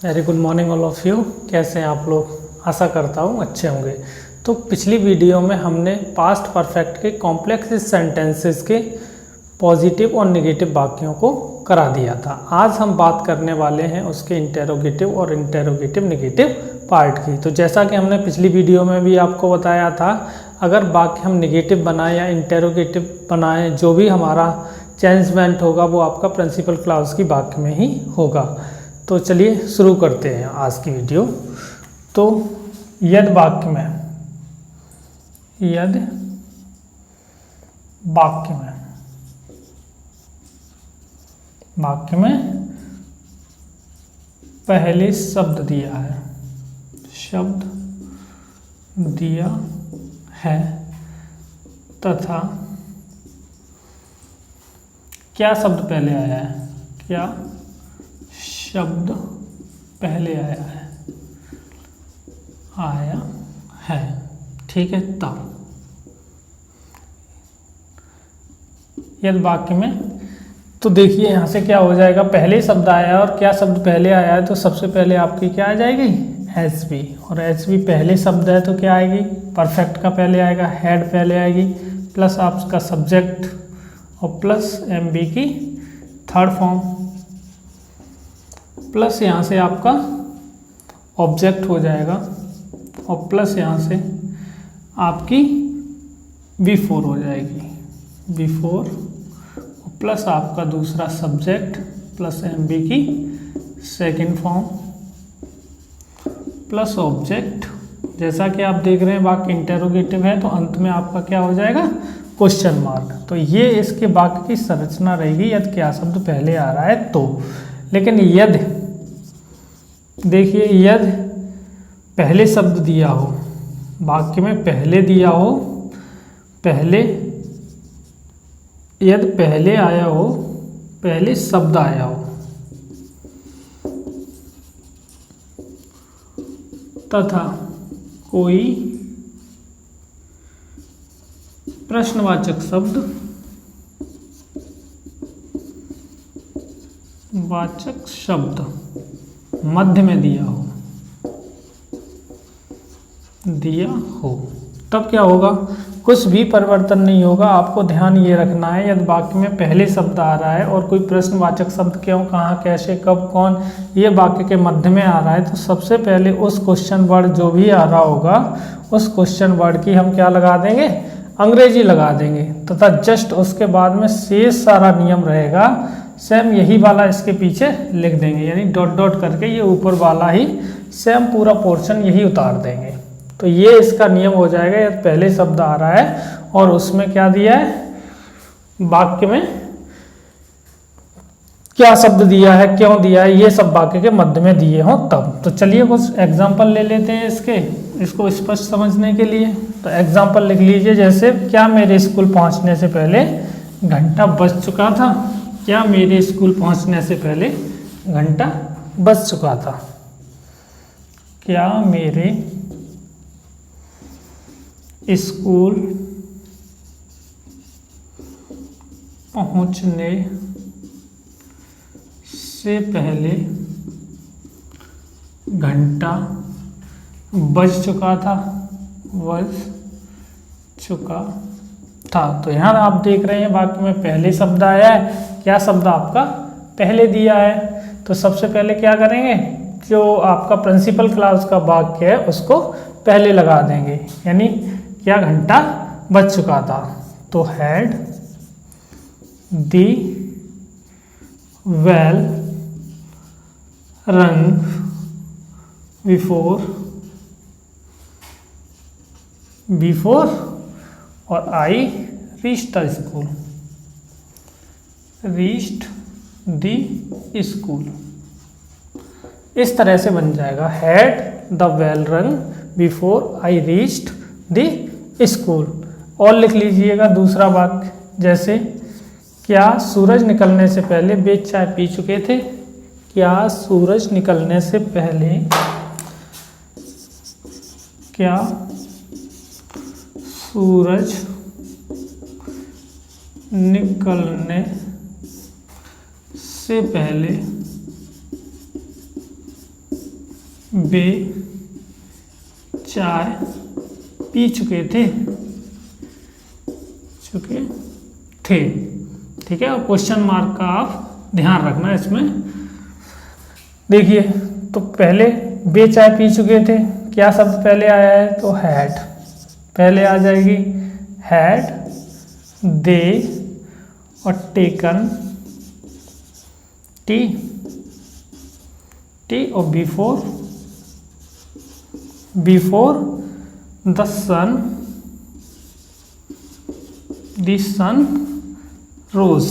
Very good morning all of you. कैसे हैं आप लोग? आशा करता हूँ अच्छे होंगे। तो पिछली वीडियो में हमने पास्ट परफेक्ट के कॉम्प्लेक्स सेंटेंसेस के पॉजिटिव और नेगेटिव वाक्यों को करा दिया था। आज हम बात करने वाले हैं उसके इंटेरोगेटिव और इंटेरोगेटिव नेगेटिव पार्ट की। तो जैसा कि हमने पिछली वीडियो में भी आपको बताया था, अगर वाक्य हम नेगेटिव बनाएं या इंटेरोगेटिव बनाएं, जो भी हमारा चेंजमेंट होगा वो आपका प्रिंसिपल क्लॉज की वाक्य में ही होगा। तो चलिए शुरू करते हैं आज की वीडियो। तो यदि वाक्य में पहले शब्द दिया है तथा क्या शब्द पहले आया है, ठीक है। तब यदि वाक्य में, तो देखिए यहाँ से क्या हो जाएगा, पहले शब्द आया और क्या शब्द पहले आया है, तो सबसे पहले आपकी क्या आ जाएगी, एच बी। और एच बी पहले शब्द है तो क्या आएगी, परफेक्ट का पहले आएगा, हेड पहले आएगी, प्लस आपका सब्जेक्ट और प्लस एम बी की थर्ड फॉर्म, प्लस यहाँ से आपका ऑब्जेक्ट हो जाएगा और प्लस यहाँ से आपकी V4 हो जाएगी, V4 प्लस आपका दूसरा सब्जेक्ट प्लस MB की सेकंड फॉर्म प्लस ऑब्जेक्ट। जैसा कि आप देख रहे हैं वाक्य इंटेरोगेटिव है तो अंत में आपका क्या हो जाएगा, क्वेश्चन मार्क। तो ये इसके वाक्य की संरचना रहेगी यदि क्या शब्द पहले आ रहा है तो। लेकिन यदि देखिए, यदि पहले शब्द दिया हो, वाक्य में पहले दिया हो, यदि पहले आया हो, पहले शब्द आया हो तथा कोई प्रश्नवाचक शब्द मध्य में दिया हो, तब क्या होगा, कुछ भी परिवर्तन नहीं होगा। आपको ध्यान ये रखना है, यदि वाक्य में पहले शब्द आ रहा है और कोई प्रश्नवाचक शब्द क्यों, कहाँ, कैसे, कब, कौन, ये वाक्य के मध्य में आ रहा है, तो सबसे पहले उस क्वेश्चन वर्ड जो भी आ रहा होगा, उस क्वेश्चन वर्ड की हम क्या लगा देंगे, अंग्रेजी लगा देंगे, तथा जस्ट उसके बाद में शेष सारा नियम रहेगा सेम यही वाला इसके पीछे लिख देंगे, यानी डॉट डॉट करके ये ऊपर वाला ही सेम पूरा पोर्शन यही उतार देंगे। तो ये इसका नियम हो जाएगा। यदि पहले शब्द आ रहा है और उसमें क्या दिया है, वाक्य में क्या शब्द दिया है, क्यों दिया है, ये सब वाक्य के मध्य में दिए हों तब। तो चलिए कुछ एग्जाम्पल ले लेते हैं इसको स्पष्ट समझने के लिए। तो एग्जाम्पल लिख लीजिए, जैसे क्या मेरे स्कूल पहुंचने से पहले घंटा बज चुका था, क्या मेरे स्कूल पहुंचने से पहले घंटा बज चुका था, क्या मेरे स्कूल पहुंचने से पहले घंटा बज चुका था। तो यहाँ आप देख रहे हैं वाक्य में पहले शब्द आया है, क्या शब्द आपका पहले दिया है, तो सबसे पहले क्या करेंगे, जो आपका प्रिंसिपल क्लॉज का वाक्य है उसको पहले लगा देंगे, यानी क्या घंटा बज चुका था, तो हैड दी वेल रंग बिफोर और आई रीच्ड द स्कूल। इस तरह से बन जाएगा, हैड द वेल रंग before I reached the school. और लिख लीजिएगा दूसरा वाक्य, जैसे क्या सूरज निकलने से पहले वे चाय पी चुके थे, क्या सूरज निकलने से पहले, क्या सूरज निकलने से पहले वे चाय पी चुके थे। ठीक है, और क्वेश्चन मार्क का आप ध्यान रखना इसमें। देखिए, तो पहले वे चाय पी चुके थे, क्या शब्द पहले आया है, तो हैड पहले आ जाएगी। हैड दे और टेकन टी और बिफोर द सन रोज,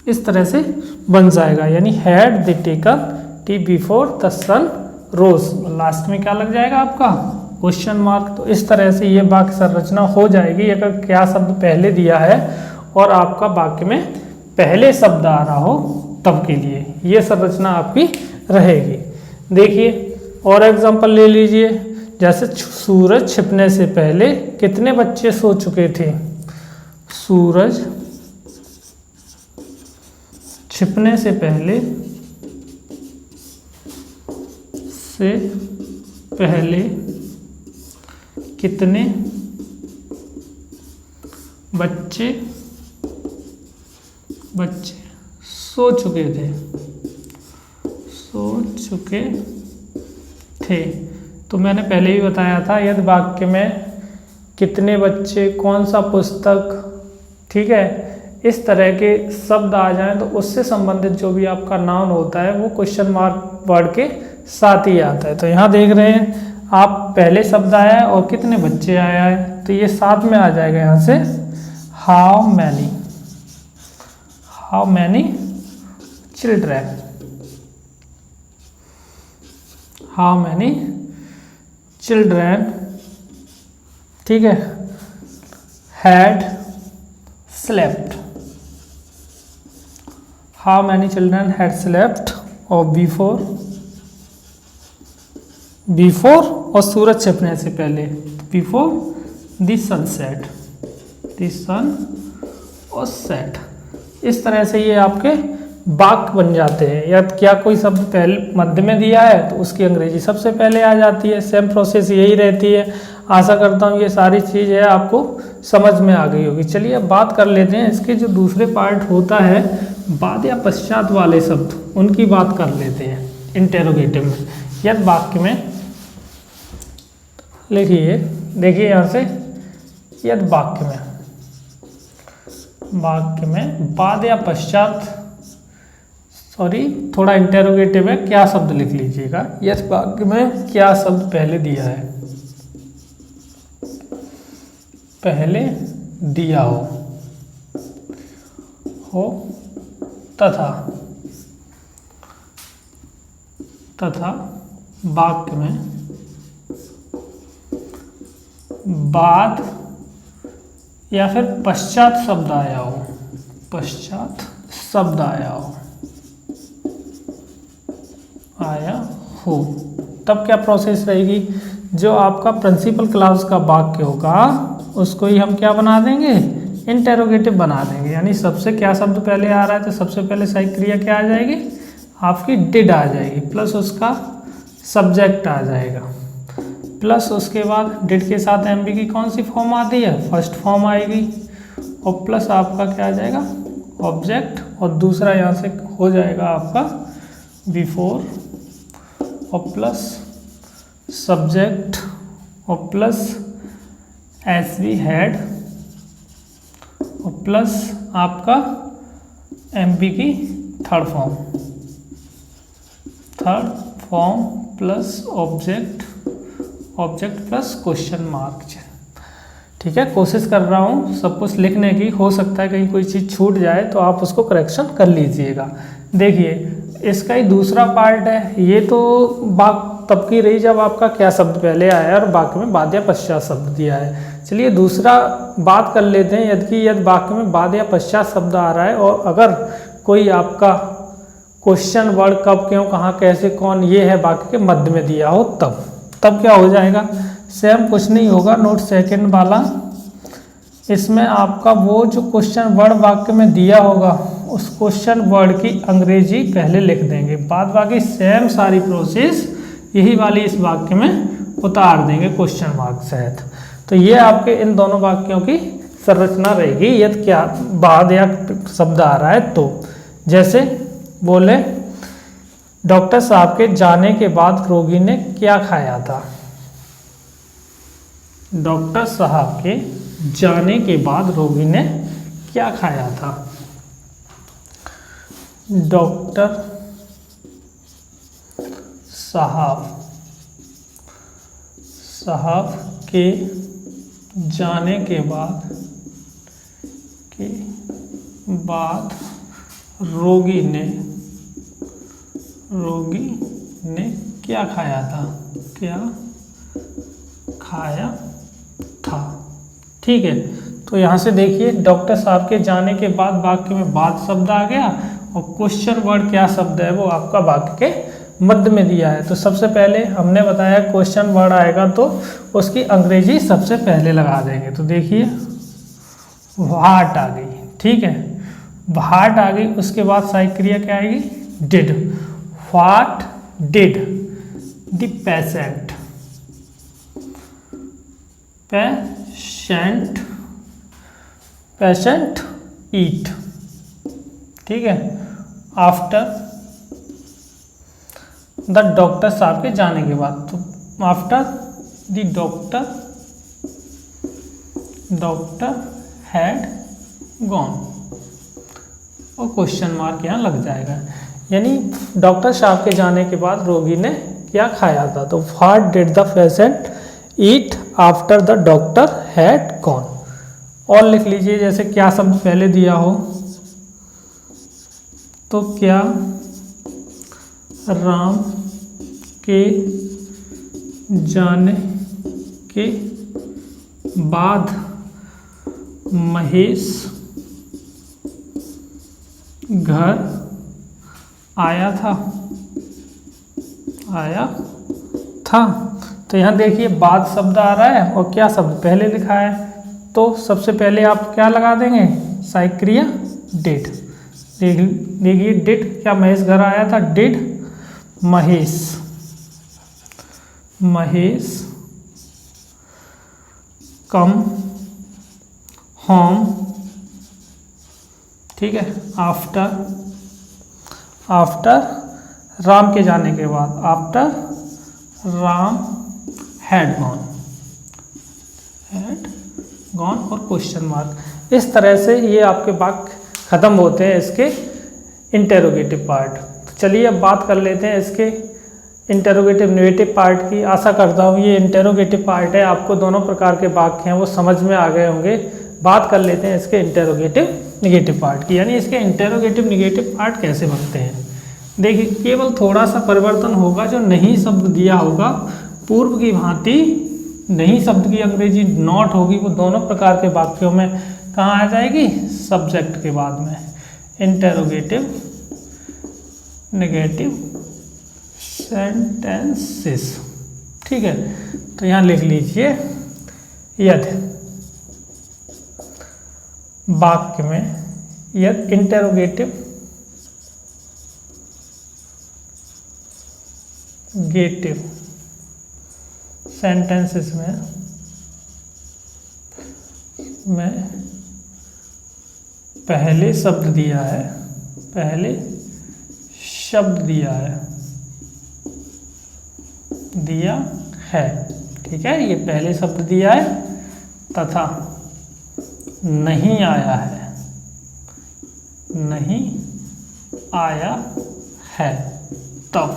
इस तरह से बन जाएगा। यानी had they taken tea before the sun rose, last में क्या लग जाएगा आपका, क्वेश्चन मार्क। तो इस तरह से ये वाक्य संरचना हो जाएगी अगर क्या शब्द पहले दिया है और आपका वाक्य में पहले शब्द आ रहा हो तब के लिए ये संरचना आपकी रहेगी। देखिए और एग्जांपल ले लीजिए, जैसे सूरज छिपने से पहले कितने बच्चे सो चुके थे। सूरज छिपने से पहले कितने बच्चे सो चुके थे। तो मैंने पहले ही बताया था यदि वाक्य में कितने बच्चे, कौन सा पुस्तक, ठीक है, इस तरह के शब्द आ जाएं तो उससे संबंधित जो भी आपका नाउन होता है वो क्वेश्चन मार्क वर्ड के साथ ही आता है। तो यहाँ देख रहे हैं आप, पहले शब्द आया है और कितने बच्चे आया है, तो ये साथ में आ जाएगा यहाँ से हाउ मैनी चिल्ड्रन, ठीक है, had slept, how many children had slept, और बिफोर और सूरज छिपने से पहले बिफोर द सनसेट, इस तरह से ये आपके वाक्य बन जाते हैं। या क्या कोई शब्द पहले मध्य में दिया है तो उसकी अंग्रेजी सबसे पहले आ जाती है। सेम प्रोसेस यही रहती है। आशा करता हूँ ये सारी चीज़ है आपको समझ में आ गई होगी। चलिए अब बात कर लेते हैं इसके जो दूसरे पार्ट होता है बाद या पश्चात वाले शब्द, उनकी बात कर लेते हैं इंटेरोगेटिव में। यदि वाक्य में लिखिए, देखिए यहाँ से, यदि वाक्य में बाद या पश्चात, थोड़ा इंटेरोगेटिव है, क्या शब्द लिख लीजिएगा। यदि वाक्य में क्या शब्द पहले दिया है, पहले दिया हो तथा वाक्य में बाद या फिर पश्चात शब्द आया हो, तब क्या प्रोसेस रहेगी। जो आपका प्रिंसिपल क्लाउज का वाक्य होगा उसको ही हम क्या बना देंगे, इंटेरोगेटिव बना देंगे। यानी सबसे क्या शब्द पहले आ रहा है तो सबसे पहले सही क्रिया क्या आ जाएगी, आपकी डिड आ जाएगी, प्लस उसका सब्जेक्ट आ जाएगा, प्लस उसके बाद डिड के साथ एमबी की कौन सी फॉर्म आती है, फर्स्ट फॉर्म आएगी, और प्लस आपका क्या आ जाएगा, ऑब्जेक्ट, और दूसरा यहाँ से हो जाएगा आपका बिफोर, और प्लस सब्जेक्ट, और प्लस एस वी हैड, और प्लस आपका एमबी की third form plus object plus question mark. ठीक है, कोशिश कर रहा हूँ सब कुछ लिखने की, हो सकता है कहीं कोई चीज़ छूट जाए तो आप उसको करेक्शन कर लीजिएगा। देखिए इसका ही दूसरा पार्ट है, ये तो बात तब की रही जब आपका क्या शब्द पहले आया है और वाक्य में बाद या पश्चात शब्द दिया है। चलिए दूसरा बात कर लेते हैं, यदि वाक्य में बाद या पश्चात शब्द आ रहा है और अगर कोई आपका क्वेश्चन वर्ड कब, क्यों, कहाँ, कैसे, कौन, ये है वाक्य के मध्य में दिया हो तब क्या हो जाएगा। सेम कुछ नहीं होगा, नोट सेकंड वाला, इसमें आपका वो जो क्वेश्चन वर्ड वाक्य में दिया होगा उस क्वेश्चन वर्ड की अंग्रेजी पहले लिख देंगे, बाद बाकी सेम सारी प्रोसेस यही वाली इस वाक्य में उतार देंगे क्वेश्चन मार्क सहित। तो ये आपके इन दोनों वाक्यों की संरचना रहेगी। यदि क्या बाद या शब्द आ रहा है तो, जैसे बोले डॉक्टर साहब के जाने के बाद रोगी ने क्या खाया था। डॉक्टर साहब के जाने के बाद रोगी ने क्या खाया था। डॉक्टर साहब के जाने के बाद रोगी ने क्या खाया था, ठीक है। तो यहाँ से देखिए डॉक्टर साहब के जाने के बाद वाक्य में बाद शब्द आ गया और क्वेश्चन वर्ड क्या शब्द है वो आपका वाक्य के मध्य में दिया है। तो सबसे पहले हमने बताया क्वेश्चन वर्ड आएगा तो उसकी अंग्रेजी सबसे पहले लगा देंगे। तो देखिए व्हाट आ गई, ठीक है, व्हाट आ गई। उसके बाद सहायक क्रिया क्या आएगी, did. What did the patient eat, ठीक है। आफ्टर द डॉक्टर साहब के जाने के बाद, तो after the doctor had gone और क्वेश्चन मार्क यहाँ लग जाएगा, यानी डॉक्टर साहब के जाने के बाद रोगी ने क्या खाया था। तो what did the patient eat after the doctor had gone. और लिख लीजिए जैसे क्या शब्द पहले दिया हो, तो क्या राम के जाने के बाद महेश घर आया था। तो यहाँ देखिए बाद शब्द आ रहा है और क्या शब्द पहले लिखा है। तो सबसे पहले आप क्या लगा देंगे, सहायक क्रिया डिड। देखिए डिड, क्या महेश घर आया था, डिड महेश कम होम, ठीक है। आफ्टर राम के जाने के बाद, आफ्टर राम हैड गॉन और क्वेश्चन मार्क। इस तरह से ये आपके वाक्य खत्म होते हैं इसके इंटेरोगेटिव पार्ट। तो चलिए अब बात कर लेते हैं इसके इंटेरोगेटिव नेगेटिव पार्ट की। आशा करता हूँ ये इंटेरोगेटिव पार्ट है, आपको दोनों प्रकार के वाक्य हैं वो समझ में आ गए होंगे। बात कर लेते हैं इसके इंटेरोगेटिव निगेटिव पार्ट की, यानी इसके इंटेरोगेटिव निगेटिव पार्ट कैसे बनते हैं। देखिए केवल थोड़ा सा परिवर्तन होगा, जो नहीं शब्द दिया होगा पूर्व की भांति नहीं शब्द की अंग्रेजी नॉट होगी, वो दोनों प्रकार के वाक्यों में कहाँ आ जाएगी, सब्जेक्ट के बाद में। इंटेरोगेटिव नेगेटिव सेंटेंसेस, ठीक है। तो यहाँ लिख लीजिए यदि वाक्य में, यदि इंटेरोगेटिव सेंटेंसेस में पहले शब्द दिया है, ठीक है, ये पहले शब्द दिया है तथा नहीं आया है, तब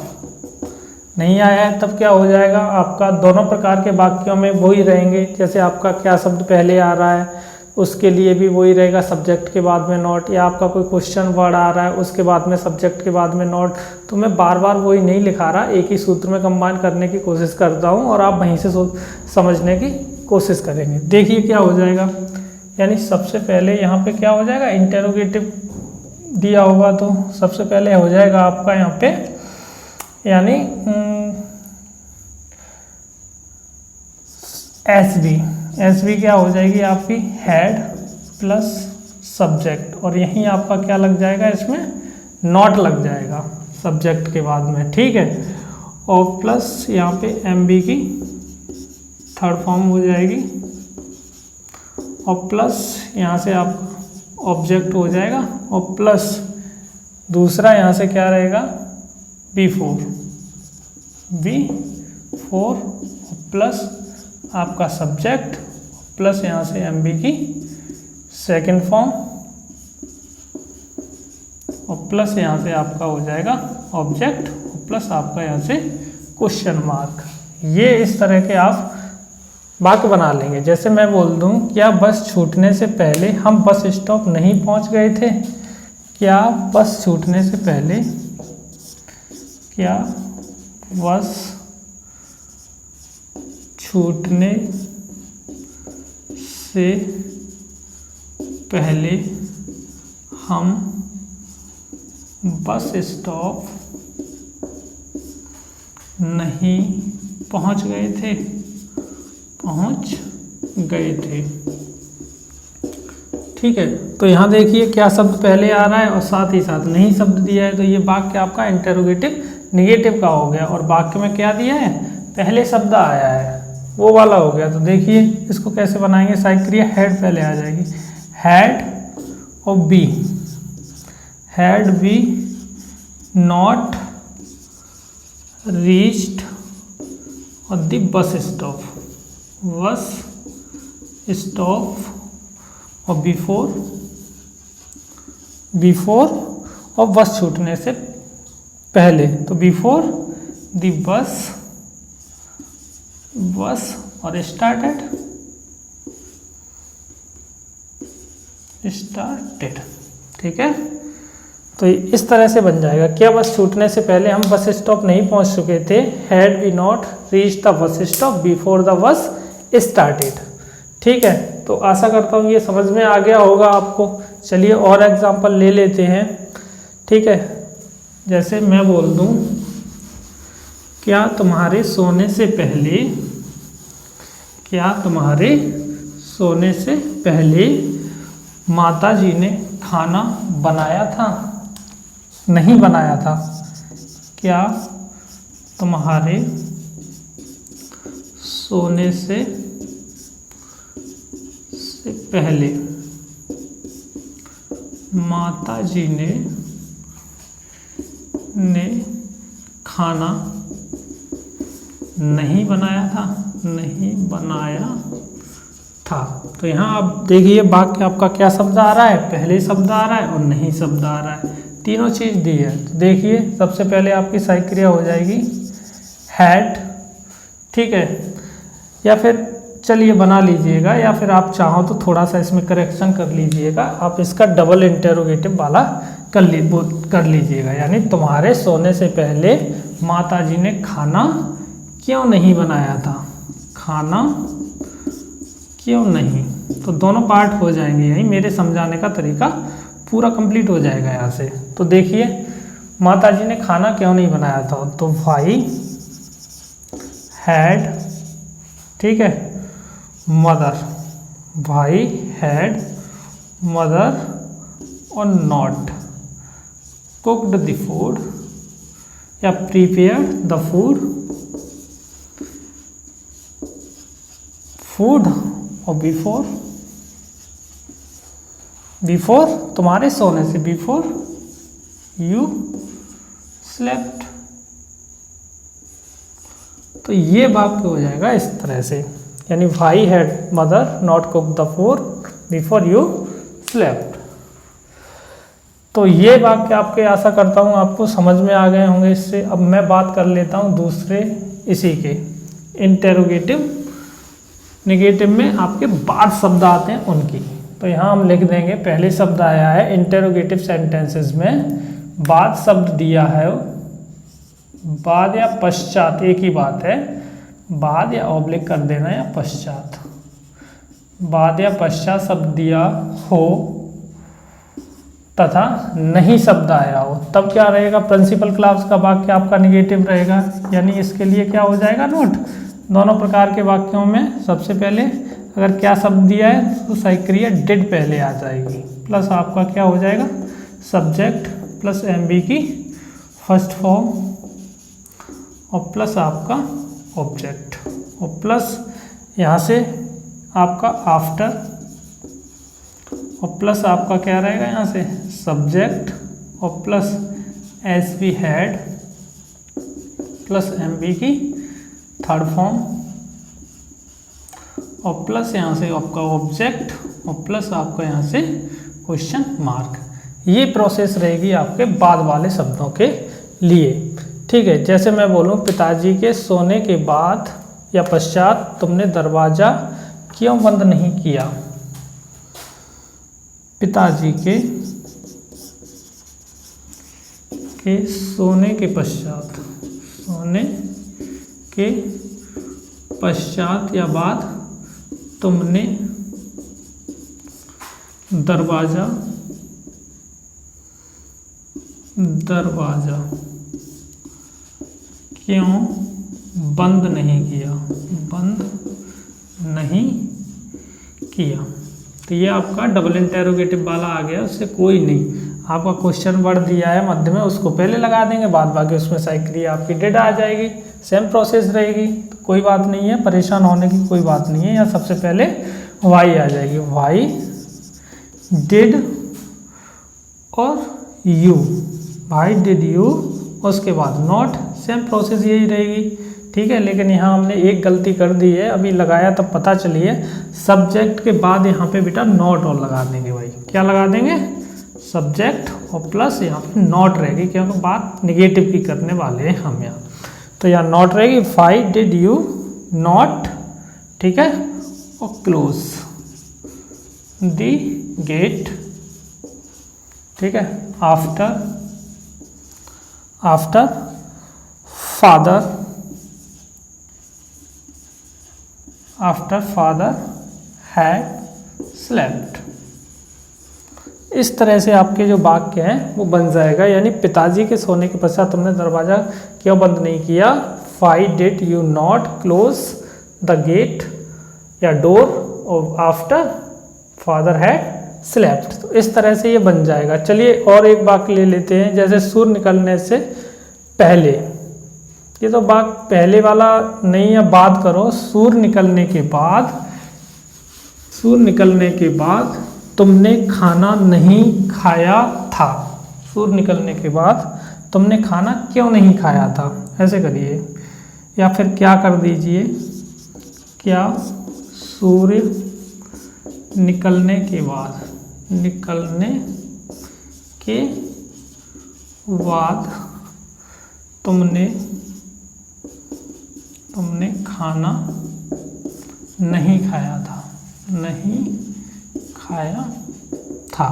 नहीं आया है तब क्या हो जाएगा, आपका दोनों प्रकार के वाक्यों में वही रहेंगे। जैसे आपका क्या शब्द पहले आ रहा है उसके लिए भी वही रहेगा, सब्जेक्ट के बाद में नॉट, या आपका कोई क्वेश्चन वर्ड आ रहा है उसके बाद में सब्जेक्ट के बाद में नॉट। तो मैं बार बार वही नहीं लिखा रहा, एक ही सूत्र में कंबाइन करने की कोशिश करता हूँ और आप वहीं से समझने की कोशिश करेंगे। देखिए क्या हो जाएगा, यानी सबसे पहले यहाँ पे क्या हो जाएगा, इंटेरोगेटिव दिया होगा तो सबसे पहले हो जाएगा आपका यहाँ पे, यानी एस बी क्या हो जाएगी आपकी, हैड प्लस सब्जेक्ट, और यहीं आपका क्या लग जाएगा, इसमें नॉट लग जाएगा सब्जेक्ट के बाद में, ठीक है। और प्लस यहाँ पे MB की थर्ड फॉर्म हो जाएगी, और प्लस यहाँ से आप ऑब्जेक्ट हो जाएगा, और प्लस दूसरा यहाँ से क्या रहेगा, B4 प्लस आपका सब्जेक्ट, प्लस यहाँ से MB की सेकंड फॉर्म, और प्लस यहाँ से आपका हो जाएगा ऑब्जेक्ट, प्लस आपका यहाँ से क्वेश्चन मार्क। ये इस तरह के आप वाक्य बना लेंगे। जैसे मैं बोल दूं, क्या बस छूटने से पहले हम बस स्टॉप नहीं पहुंच गए थे? क्या बस छूटने से पहले, क्या बस छूटने से पहले हम बस स्टॉप नहीं पहुंच गए थे? पहुंच गए थे, ठीक है। तो यहाँ देखिए क्या शब्द पहले आ रहा है और साथ ही साथ नहीं शब्द दिया है, तो ये वाक्य आपका इंटेरोगेटिव निगेटिव का हो गया। और वाक्य में क्या दिया है, पहले शब्द आया है, वो वाला हो गया। तो देखिए इसको कैसे बनाएंगे, सहायक क्रिया हेड पहले आ जाएगी, हैड और B, had B not reached और the bus stop, bus stop, और बिफोर और बस छूटने से पहले, तो बिफोर द बस और स्टार्टेड, ठीक है। तो इस तरह से बन जाएगा, क्या बस छूटने से पहले हम बस स्टॉप नहीं पहुंच चुके थे, had we not reach the bus stop before the bus started, ठीक है। तो आशा करता हूँ ये समझ में आ गया होगा आपको। चलिए और एग्जांपल ले लेते हैं, ठीक है। जैसे मैं बोल दूं, क्या तुम्हारे सोने से पहले, क्या तुम्हारे सोने से पहले माताजी ने खाना बनाया था? नहीं बनाया था। क्या तुम्हारे सोने से पहले माताजी ने खाना नहीं बनाया था? नहीं बनाया था। तो यहाँ आप देखिए वाक्य आपका क्या शब्द आ रहा है, पहले शब्द आ रहा है और नहीं शब्द आ रहा है, तीनों चीज़ दी है। तो देखिए सबसे पहले आपकी सहायक क्रिया हो जाएगी हैड, ठीक है। या फिर चलिए बना लीजिएगा, या फिर आप चाहो तो थोड़ा सा इसमें करेक्शन कर लीजिएगा, आप इसका डबल इंटेरोगेटिव वाला कर लीजिएगा, यानी तुम्हारे सोने से पहले माताजी ने खाना क्यों नहीं बनाया था? खाना क्यों नहीं? तो दोनों पार्ट हो जाएंगे, यही मेरे समझाने का तरीका पूरा कंप्लीट हो जाएगा यहाँ से। तो देखिए माताजी ने खाना क्यों नहीं बनाया था, तो वाई हैड, ठीक है, मदर, भाई हैड मदर और नॉट कुक्ड द फूड या प्रिपेयर्ड द फूड और बिफोर तुम्हारे सोने से, बिफोर यू स्लेप्ट। तो ये वाक्य हो जाएगा इस तरह से, यानी why had mother not cook the food before you slept. तो ये वाक्य आपके आशा करता हूँ आपको समझ में आ गए होंगे इससे। अब मैं बात कर लेता हूँ दूसरे इसी के इंटेरोगेटिव निगेटिव में आपके बाद शब्द आते हैं उनकी। तो यहाँ हम लिख देंगे, पहले शब्द आया है इंटेरोगेटिव सेंटेंसेस में, बाद शब्द दिया है, बाद या पश्चात एक ही बात है, बाद या ऑब्लिक कर देना या पश्चात, बाद या पश्चात शब्द दिया हो तथा नहीं शब्द आया हो, तब क्या रहेगा, प्रिंसिपल क्लॉज का वाक्य आपका निगेटिव रहेगा। यानी इसके लिए क्या हो जाएगा नोट, दोनों प्रकार के वाक्यों में सबसे पहले अगर क्या शब्द दिया है तो सहायक क्रिया डिड पहले आ जाएगी। प्लस आपका क्या हो जाएगा, सब्जेक्ट प्लस एम बी की फर्स्ट फॉर्म और प्लस आपका ऑब्जेक्ट और प्लस यहाँ से आपका आफ्टर और प्लस आपका क्या रहेगा यहाँ से सब्जेक्ट और plus S V had plus M B की थर्ड फॉर्म और प्लस यहाँ से आपका ऑब्जेक्ट और प्लस आपका यहाँ से क्वेश्चन मार्क। ये प्रोसेस रहेगी आपके बाद वाले शब्दों के लिए। ठीक है, जैसे मैं बोलूँ पिताजी के सोने के बाद या पश्चात तुमने दरवाज़ा क्यों बंद नहीं किया। पिताजी के सोने के पश्चात या बाद तुमने दरवाज़ा क्यों बंद नहीं किया। तो ये आपका डबल इंटेरोगेटिव वाला आ गया, उससे कोई नहीं। आपका क्वेश्चन वर्ड दिया है मध्य में, उसको पहले लगा देंगे, बाद बाकी उसमें सारी क्रिया आपकी डिड आ जाएगी। सेम प्रोसेस रहेगी, तो कोई बात नहीं है, परेशान होने की कोई बात नहीं है। या सबसे पहले वाई आ जाएगी, वाई डिड और यू, वाई डिड यू, उसके बाद नॉट। सेम प्रोसेस यही रहेगी। ठीक है, लेकिन यहाँ हमने एक गलती कर दी है, अभी लगाया तब पता चलिए। सब्जेक्ट के बाद यहाँ पे बेटा नॉट और लगा देंगे भाई। क्या लगा देंगे, सब्जेक्ट और प्लस यहाँ पे नॉट रहेगी, क्योंकि बात निगेटिव की करने वाले हैं हम यहाँ। तो यहाँ नॉट रहेगी, वाई डिड यू नॉट, ठीक है, और क्लोज द गेट। ठीक है, आफ्टर फादर हैड स्लेप्ट। इस तरह से आपके जो वाक्य हैं वो बन जाएगा। यानी पिताजी के सोने के पश्चात तुमने दरवाज़ा क्यों बंद नहीं किया, why did you not close the gate या door after father had slept. तो इस तरह से ये बन जाएगा। चलिए और एक वाक्य ले लेते हैं, जैसे सूर्य निकलने से पहले। ये तो वाक्य पहले वाला नहीं है, बात करो सूर्य निकलने के बाद तुमने खाना नहीं खाया था। सूर्य निकलने के बाद तुमने खाना क्यों नहीं खाया था, ऐसे करिए। या फिर क्या कर दीजिए, क्या सूर्य निकलने के बाद तुमने खाना नहीं खाया था।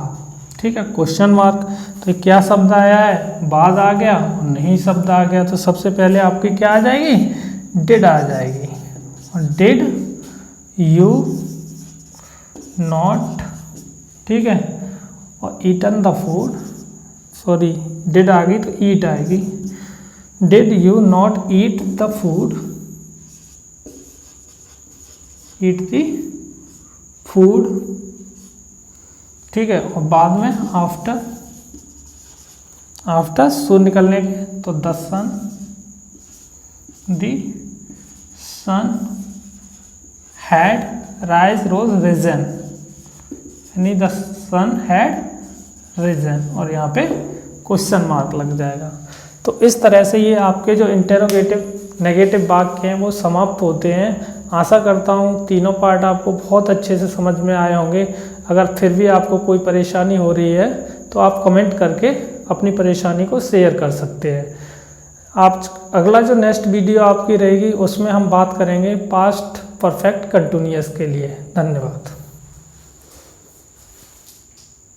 ठीक है, क्वेश्चन मार्क। तो क्या शब्द आया है, बाद आ गया और नहीं शब्द आ गया। तो सबसे पहले आपकी क्या आ जाएगी, डिड आ जाएगी। और डिड यू नॉट, ठीक है, और eaten the food, sorry did आ गई तो ईट आएगी। Did you not eat the food, eat the food. ठीक है, और बाद में आफ्टर सूर्य निकलने के, तो the sun had rise rose risen, यानी द सन हैड रिजन, और यहाँ पे क्वेश्चन मार्क लग जाएगा। तो इस तरह से ये आपके जो इंटेरोगेटिव नेगेटिव वाक्य हैं वो समाप्त होते हैं। आशा करता हूँ तीनों पार्ट आपको बहुत अच्छे से समझ में आए होंगे। अगर फिर भी आपको कोई परेशानी हो रही है तो आप कमेंट करके अपनी परेशानी को शेयर कर सकते हैं। अगला जो नेक्स्ट वीडियो आपकी रहेगी उसमें हम बात करेंगे पास्ट परफेक्ट कंटिन्यूअस के लिए। धन्यवाद।